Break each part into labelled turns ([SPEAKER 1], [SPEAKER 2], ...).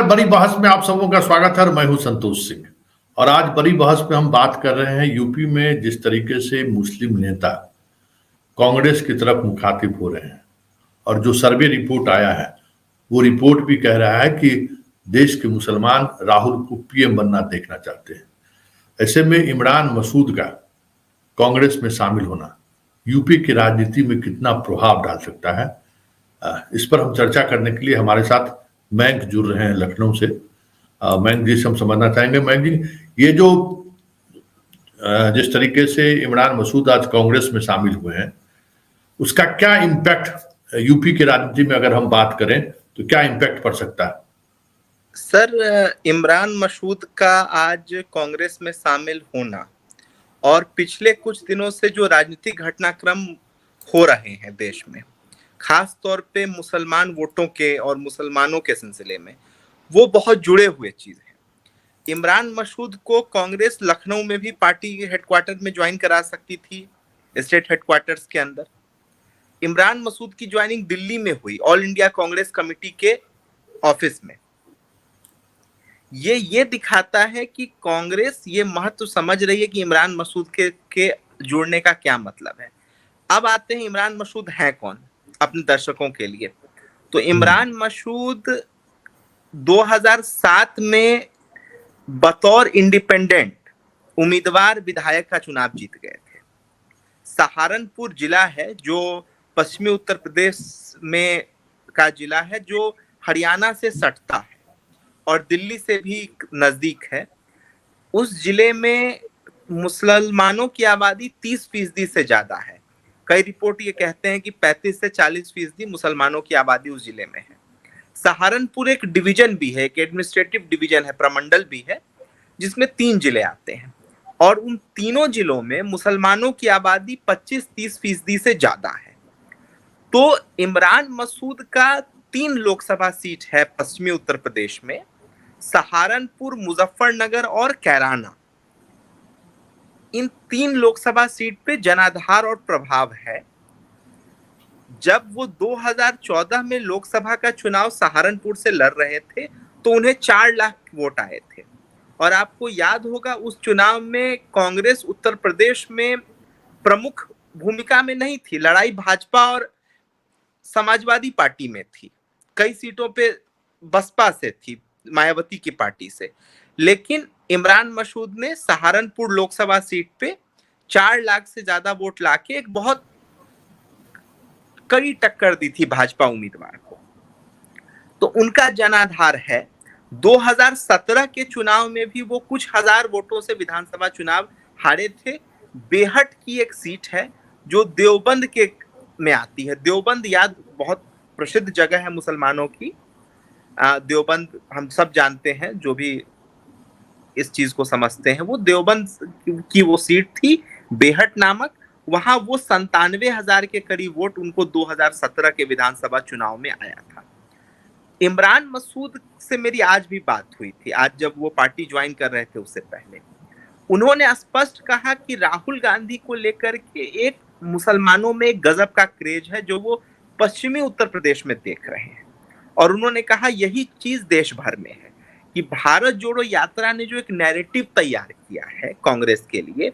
[SPEAKER 1] नमस्कार। बड़ी बहस में आप सबों का स्वागत है। मैं हूं संतोष सिंह और आज बड़ी बहस में हम बात कर रहे हैं यूपी में जिस तरीके से मुस्लिम नेता कांग्रेस की तरफ मुखातिब हो रहे हैं और जो सर्वे रिपोर्ट आया है वो रिपोर्ट भी कह रहा है कि देश के मुसलमान राहुल को पीएम बनना देखना चाहते हैं। ऐसे में इमरान मसूद का कांग्रेस में शामिल होना यूपी की राजनीति में कितना प्रभाव डाल सकता है, इस पर हम चर्चा करने के लिए हमारे साथ मयंक जुड़ रहे हैं लखनऊ से। मयंक जी से हम समझना चाहेंगे, मयंक जी ये जो जिस तरीके से इमरान मसूद आज कांग्रेस में शामिल हुए हैं उसका क्या इम्पैक्ट यूपी की राजनीति में अगर हम बात करें तो क्या इम्पैक्ट पड़ सकता है?
[SPEAKER 2] सर, इमरान मसूद का आज कांग्रेस में शामिल होना और पिछले कुछ दिनों से जो राजनीतिक घटनाक्रम हो रहे हैं देश में, खास तौर पे मुसलमान वोटों के और मुसलमानों के सिलसिले में, वो बहुत जुड़े हुए चीज हैं। इमरान मसूद को कांग्रेस लखनऊ में भी पार्टी हेडक्वार्टर में ज्वाइन करा सकती थी, स्टेट हेडक्वार्टर्स के अंदर। इमरान मसूद की ज्वाइनिंग दिल्ली में हुई, ऑल इंडिया कांग्रेस कमेटी के ऑफिस में। ये दिखाता है कि कांग्रेस ये महत्व समझ रही है कि इमरान मसूद के जुड़ने का क्या मतलब है। अब आते हैं इमरान मसूद है कौन अपने दर्शकों के लिए। तो इमरान मसूद 2007 में बतौर इंडिपेंडेंट उम्मीदवार विधायक का चुनाव जीत गए थे। सहारनपुर जिला है जो पश्चिमी उत्तर प्रदेश में का जिला है, जो हरियाणा से सटता है और दिल्ली से भी नजदीक है। उस जिले में मुसलमानों की आबादी 30% से ज्यादा है। कई रिपोर्ट ये कहते हैं कि 35 से 40% मुसलमानों की आबादी उस जिले में है। सहारनपुर एक डिवीजन भी है, एक एडमिनिस्ट्रेटिव डिवीजन है, प्रमंडल भी है, जिसमें 3 जिले आते हैं और उन तीनों जिलों में मुसलमानों की आबादी 25-30% से ज्यादा है। तो इमरान मसूद का 3 लोकसभा सीट है पश्चिमी उत्तर प्रदेश में, सहारनपुर, मुजफ्फरनगर और कैराना। इन 3 लोकसभा सीट पे जनाधार और प्रभाव है। जब वो 2014 में लोकसभा का चुनाव सहारनपुर से लड़ रहे थे तो उन्हें 4 लाख वोट आए थे और आपको याद होगा उस चुनाव में कांग्रेस उत्तर प्रदेश में प्रमुख भूमिका में नहीं थी। लड़ाई भाजपा और समाजवादी पार्टी में थी, कई सीटों पे बसपा से थी, मायावती की पार्टी से। लेकिन इमरान मसूद ने सहारनपुर लोकसभा सीट पे 4 लाख से ज्यादा वोट लाके एक बहुत कड़ी टक्कर दी थी भाजपा उम्मीदवार को। तो उनका जनाधार है। 2017 के चुनाव में भी वो कुछ हजार वोटों से विधानसभा चुनाव हारे थे। बेहट की एक सीट है जो देवबंद के में आती है। देवबंद याद बहुत प्रसिद्ध जगह है मुसलमानों की। देवबंद हम सब जानते हैं, जो भी इस चीज को समझते हैं। वो देवबंद की वो सीट थी बेहट नामक। वहां वो 97,000 के करीब वोट उनको 2017 के विधानसभा चुनाव में आया था। इमरान मसूद से मेरी आज भी बात हुई थी, आज जब वो पार्टी ज्वाइन कर रहे थे उससे पहले। उन्होंने स्पष्ट कहा कि राहुल गांधी को लेकर के एक मुसलमानों में एक गजब का क्रेज है जो वो पश्चिमी उत्तर प्रदेश में देख रहे हैं। और उन्होंने कहा यही चीज देश भर में है कि भारत जोड़ो यात्रा ने जो एक नैरेटिव तैयार किया है कांग्रेस के लिए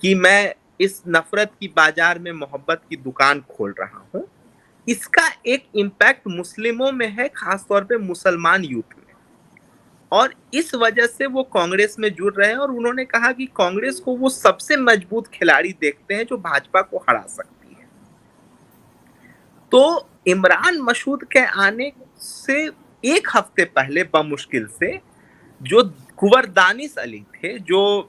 [SPEAKER 2] कि मैं इस नफरत की बाजार में मोहब्बत की दुकान खोल रहा हूं, इसका एक इम्पैक्ट मुस्लिमों में है, खासतौर पे मुसलमान यूथ में। और इस वजह से वो कांग्रेस में जुड़ रहे हैं। और उन्होंने कहा कि कांग्रेस को वो सबसे मजबूत खिलाड़ी देखते हैं जो भाजपा को हरा सकती है। तो इमरान मसूद के आने से एक हफ्ते पहले बमुश्किल से जो कुंवर दानिश अली थे, जो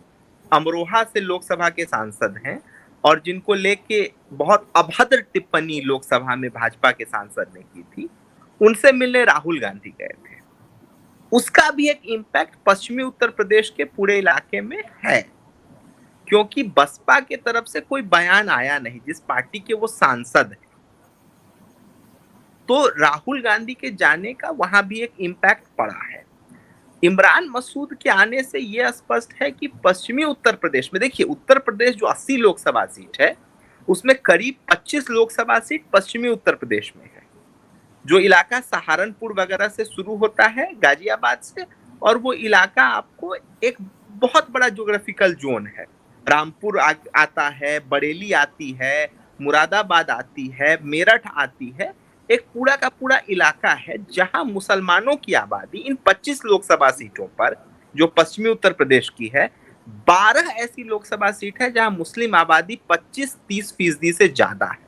[SPEAKER 2] अमरोहा से लोकसभा के सांसद हैं और जिनको लेके बहुत अभद्र टिप्पणी लोकसभा में भाजपा के सांसद ने की थी, उनसे मिलने राहुल गांधी गए थे। उसका भी एक इम्पैक्ट पश्चिमी उत्तर प्रदेश के पूरे इलाके में है, क्योंकि बसपा के तरफ से कोई बयान आया नहीं, जिस पार्टी के वो सांसद हैं। तो राहुल गांधी के जाने का वहां भी एक इम्पैक्ट पड़ा है। इमरान मसूद के आने से यह स्पष्ट है कि पश्चिमी उत्तर प्रदेश में, देखिए उत्तर प्रदेश जो 80 लोकसभा सीट है उसमें करीब 25 लोकसभा सीट पश्चिमी उत्तर प्रदेश में है जो इलाका सहारनपुर वगैरह से शुरू होता है, गाजियाबाद से, और वो इलाका आपको एक बहुत बड़ा ज्योग्राफिकल जोन है। रामपुर आता है, बरेली आती है, मुरादाबाद आती है, मेरठ आती है। एक पूरा का पूरा इलाका है जहां मुसलमानों की आबादी इन 25 लोकसभा सीटों पर, जो पश्चिमी उत्तर प्रदेश की है, 12 ऐसी लोकसभा सीट है जहां मुस्लिम आबादी 25-30% से ज्यादा है,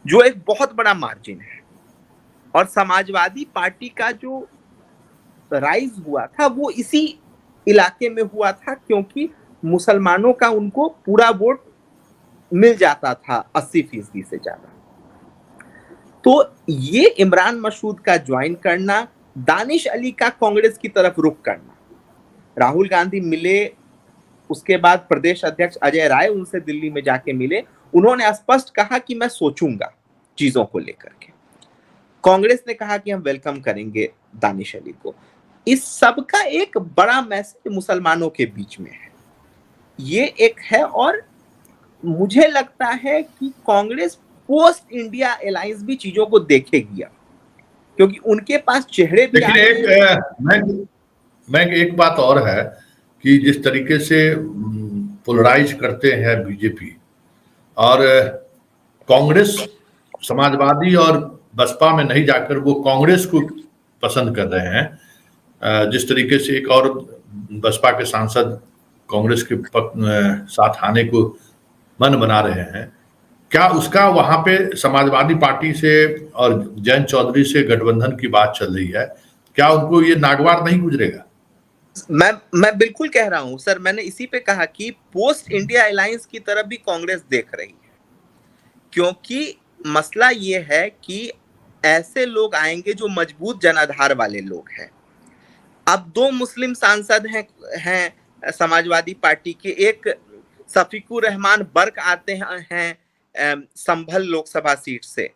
[SPEAKER 2] जो एक बहुत बड़ा मार्जिन है। और समाजवादी पार्टी का जो राइज हुआ था वो इसी इलाके में हुआ था, क्योंकि मुसलमानों का उनको पूरा वोट मिल जाता था 80% से ज्यादा। तो ये इमरान मसूद का ज्वाइन करना, दानिश अली का कांग्रेस की तरफ रुख करना, राहुल गांधी मिले, उसके बाद प्रदेश अध्यक्ष अजय राय उनसे दिल्ली में जाके मिले, उन्होंने स्पष्ट कहा कि मैं सोचूंगा चीजों को लेकर के। कांग्रेस ने कहा कि हम वेलकम करेंगे दानिश अली को। इस सब का एक बड़ा मैसेज मुसलमानों के बीच में है, ये एक है। और मुझे लगता है कि कांग्रेस पोस्ट इंडिया अलायंस भी चीजों को देखेगी, क्योंकि उनके पास चेहरे भी
[SPEAKER 1] लेकिन मैं एक बात और है कि जिस तरीके से पोलराइज करते हैं बीजेपी और कांग्रेस, समाजवादी और बसपा में नहीं जाकर वो कांग्रेस को पसंद कर रहे हैं। जिस तरीके से एक और बसपा के सांसद कांग्रेस के साथ आने को मन बना रहे हैं, क्या उसका वहां पे समाजवादी पार्टी से और जयंत चौधरी से गठबंधन की बात चल रही है, क्या उनको ये नागवार नहीं गुजरेगा?
[SPEAKER 2] मैं बिल्कुल कह रहा हूं सर, मैंने इसी पे कहा कि पोस्ट इंडिया अलायंस की तरफ भी कांग्रेस देख रही है, क्योंकि मसला ये है कि ऐसे लोग आएंगे जो मजबूत जनाधार वाले लोग हैं। अब 2 मुस्लिम सांसद हैं समाजवादी पार्टी के, एक सफीकुर रहमान बर्क आते हैं संभल लोकसभा सीट से,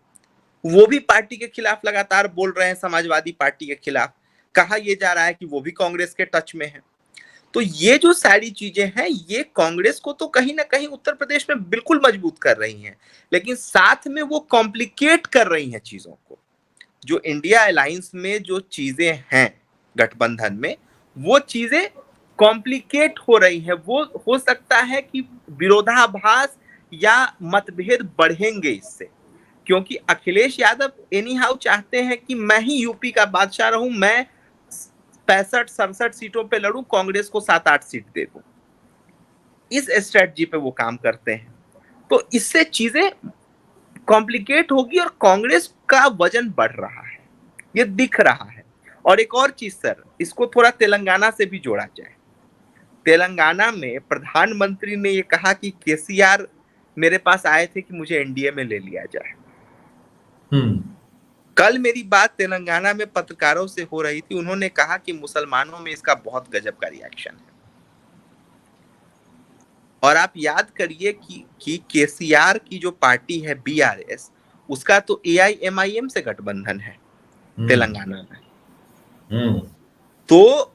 [SPEAKER 2] वो भी पार्टी के खिलाफ लगातार बोल रहे हैं, समाजवादी पार्टी के खिलाफ। कहा यह जा रहा है कि वो भी कांग्रेस के टच में है। तो ये जो सारी चीजें हैं, ये कांग्रेस को तो कहीं ना कहीं उत्तर प्रदेश में बिल्कुल मजबूत कर रही हैं, लेकिन साथ में वो कॉम्प्लिकेट कर रही हैं चीजों को। जो इंडिया अलायंस में जो चीजें हैं गठबंधन में, वो चीजें कॉम्प्लिकेट हो रही है। वो हो सकता है कि विरोधाभास या मतभेद बढ़ेंगे इससे, क्योंकि अखिलेश यादव एनी हाउ चाहते हैं कि मैं ही यूपी का बादशाह रहूं, मैं 65-67 सीटों पे लड़ूं, कांग्रेस को 7-8 सीट दे दूं। इस स्ट्रेटजी पे वो काम करते हैं। तो इससे चीजें कॉम्प्लिकेट होगी और कांग्रेस का वजन बढ़ रहा है, ये दिख रहा है। और एक और चीज सर, इसको थोड़ा तेलंगाना से भी जोड़ा जाए। तेलंगाना में प्रधानमंत्री ने ये कहा कि केसीआर मेरे पास आए थे कि मुझे एनडीए में ले लिया जाए। कल मेरी बात तेलंगाना में पत्रकारों से हो रही थी, उन्होंने कहा कि मुसलमानों में इसका बहुत गजब का रिएक्शन है। और आप याद करिए कि केसीआर की जो पार्टी है बीआरएस, उसका तो एआईएमआईएम से गठबंधन है तेलंगाना में। तो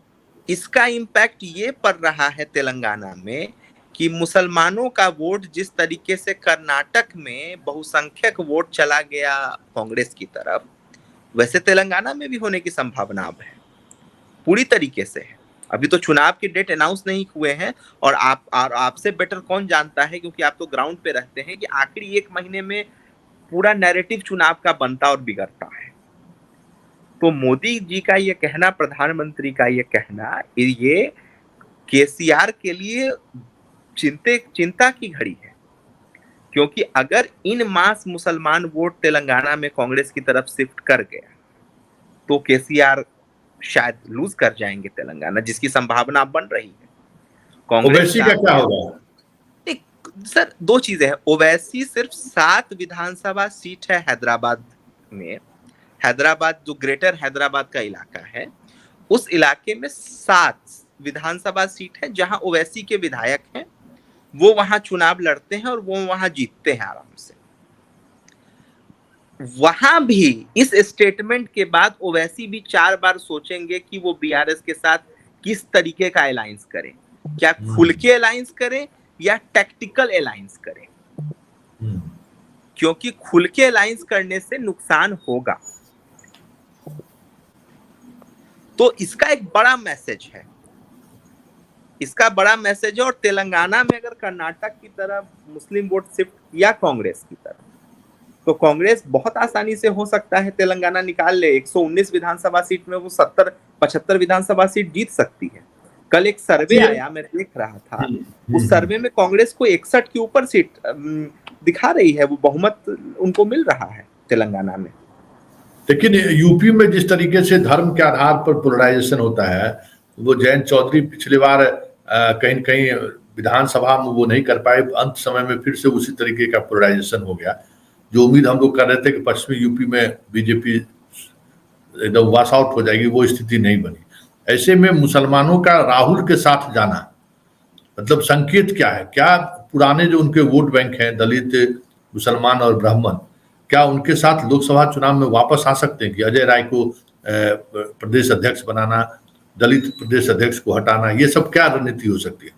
[SPEAKER 2] इसका इम्पैक्ट ये पड़ रहा है तेलंगाना में कि मुसलमानों का वोट जिस तरीके से कर्नाटक में बहुसंख्यक वोट चला गया कांग्रेस की तरफ, वैसे तेलंगाना में भी होने की संभावना अब है, पूरी तरीके से है। अभी तो चुनाव की डेट अनाउंस नहीं हुए हैं, और आपसे बेटर कौन जानता है, क्योंकि आप तो ग्राउंड पे रहते हैं, कि आखिरी 1 महीने में पूरा नैरेटिव चुनाव का बनता और बिगड़ता है। तो मोदी जी का ये कहना, प्रधानमंत्री का ये कहना, ये केसीआर के लिए चिंता की घड़ी है, क्योंकि अगर इन मास मुसलमान वोट तेलंगाना में कांग्रेस की तरफ शिफ्ट कर गया तो केसीआर शायद लूज कर जाएंगे तेलंगाना, जिसकी संभावना बन रही है।
[SPEAKER 1] ओवैसी का क्या होगा?
[SPEAKER 2] सर 2 चीजें हैं। ओवैसी सिर्फ 7 विधानसभा सीट है हैदराबाद में। हैदराबाद जो ग्रेटर हैदराबाद का इलाका है, उस इलाके में 7 विधानसभा सीट है जहां ओवैसी के विधायक हैं, वो वहां चुनाव लड़ते हैं और वो वहां जीतते हैं आराम से। वहां भी इस स्टेटमेंट के बाद ओवैसी भी 4 बार सोचेंगे कि वो बीआरएस के साथ किस तरीके का अलायंस करें, क्या खुल के अलायंस करें या टैक्टिकल अलायंस करें। क्योंकि खुल के अलायंस करने से नुकसान होगा, तो इसका एक बड़ा मैसेज है, इसका बड़ा मैसेज है। और तेलंगाना में अगर कर्नाटक की तरफ मुस्लिम वोट शिफ्ट किया कांग्रेस की तरफ, तो कांग्रेस बहुत आसानी से हो सकता है तेलंगाना निकाल ले। 119 विधानसभा सीट में वो 70-75 विधानसभा सीट जीत सकती है। कल एक सर्वे आया, मैं देख रहा था, उस सर्वे में कांग्रेस को 61 के ऊपर सीट दिखा रही है, वो बहुमत उनको मिल रहा है तेलंगाना में।
[SPEAKER 1] लेकिन यूपी में जिस तरीके से धर्म के आधार पर पोलराइजेशन होता है, वो जयंत चौधरी पिछली बार कहीं न कहीं विधानसभा में वो नहीं कर पाए, अंत समय में फिर से उसी तरीके का पोलराइजेशन हो गया। जो उम्मीद हम लोग कर रहे थे कि पश्चिमी यूपी में बीजेपी एकदम वॉश आउट हो जाएगी, वो स्थिति नहीं बनी। ऐसे में मुसलमानों का राहुल के साथ जाना मतलब संकेत क्या है? क्या पुराने जो उनके वोट बैंक हैं, दलित, मुसलमान और ब्राह्मण, क्या उनके साथ लोकसभा चुनाव में वापस आ सकते हैं कि अजय राय को प्रदेश अध्यक्ष बनाना, दलित प्रदेश अध्यक्ष को हटाना, ये सब क्या रणनीति हो सकती है?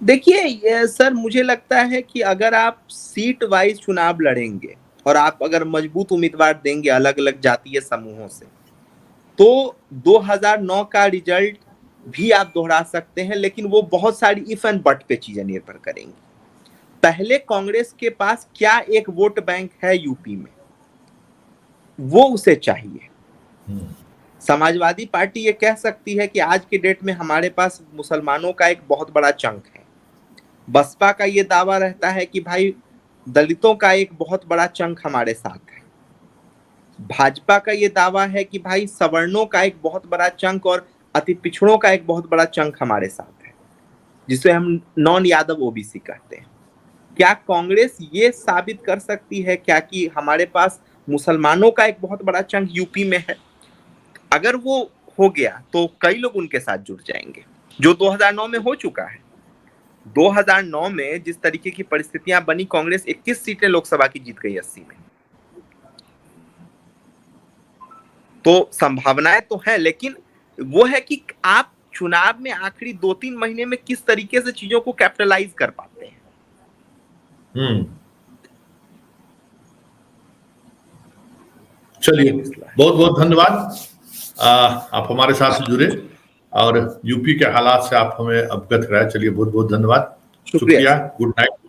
[SPEAKER 2] देखिए सर, मुझे लगता है कि अगर आप सीट वाइज चुनाव लड़ेंगे और आप अगर मजबूत उम्मीदवार देंगे अलग अलग जातीय समूहों से, तो 2009 का रिजल्ट भी आप दोहरा सकते हैं, लेकिन वो बहुत सारी इफ एंड बट पे चीजें निर्भर करेंगी। पहले कांग्रेस के पास क्या एक वोट बैंक है यूपी में, वो उसे चाहिए। समाजवादी पार्टी ये कह सकती है कि आज के डेट में हमारे पास मुसलमानों का एक बहुत बड़ा चंक है। बसपा का ये दावा रहता है कि भाई दलितों का एक बहुत बड़ा चंक हमारे साथ है। भाजपा का ये दावा है कि भाई सवर्णों का एक बहुत बड़ा चंक और अति पिछड़ों का एक बहुत बड़ा चंक हमारे साथ है, जिसे हम नॉन यादव ओबीसी कहते हैं। क्या कांग्रेस ये साबित कर सकती है क्या कि हमारे पास मुसलमानों का एक बहुत बड़ा चंक यूपी में है? अगर वो हो गया तो कई लोग उनके साथ जुड़ जाएंगे, जो 2009 में हो चुका है। 2009 में जिस तरीके की परिस्थितियां बनी, कांग्रेस 21 सीटें लोकसभा की जीत गई 80 में। तो संभावनाएं तो है, लेकिन वो है कि आप चुनाव में आखिरी 2-3 महीने में किस तरीके से चीजों को कैपिटलाइज कर पाते हैं।
[SPEAKER 1] चलिए, बहुत बहुत धन्यवाद, आप हमारे साथ जुड़े और यूपी के हालात से आप हमें अवगत कराए। चलिए, बहुत बहुत धन्यवाद, शुक्रिया, गुड नाइट।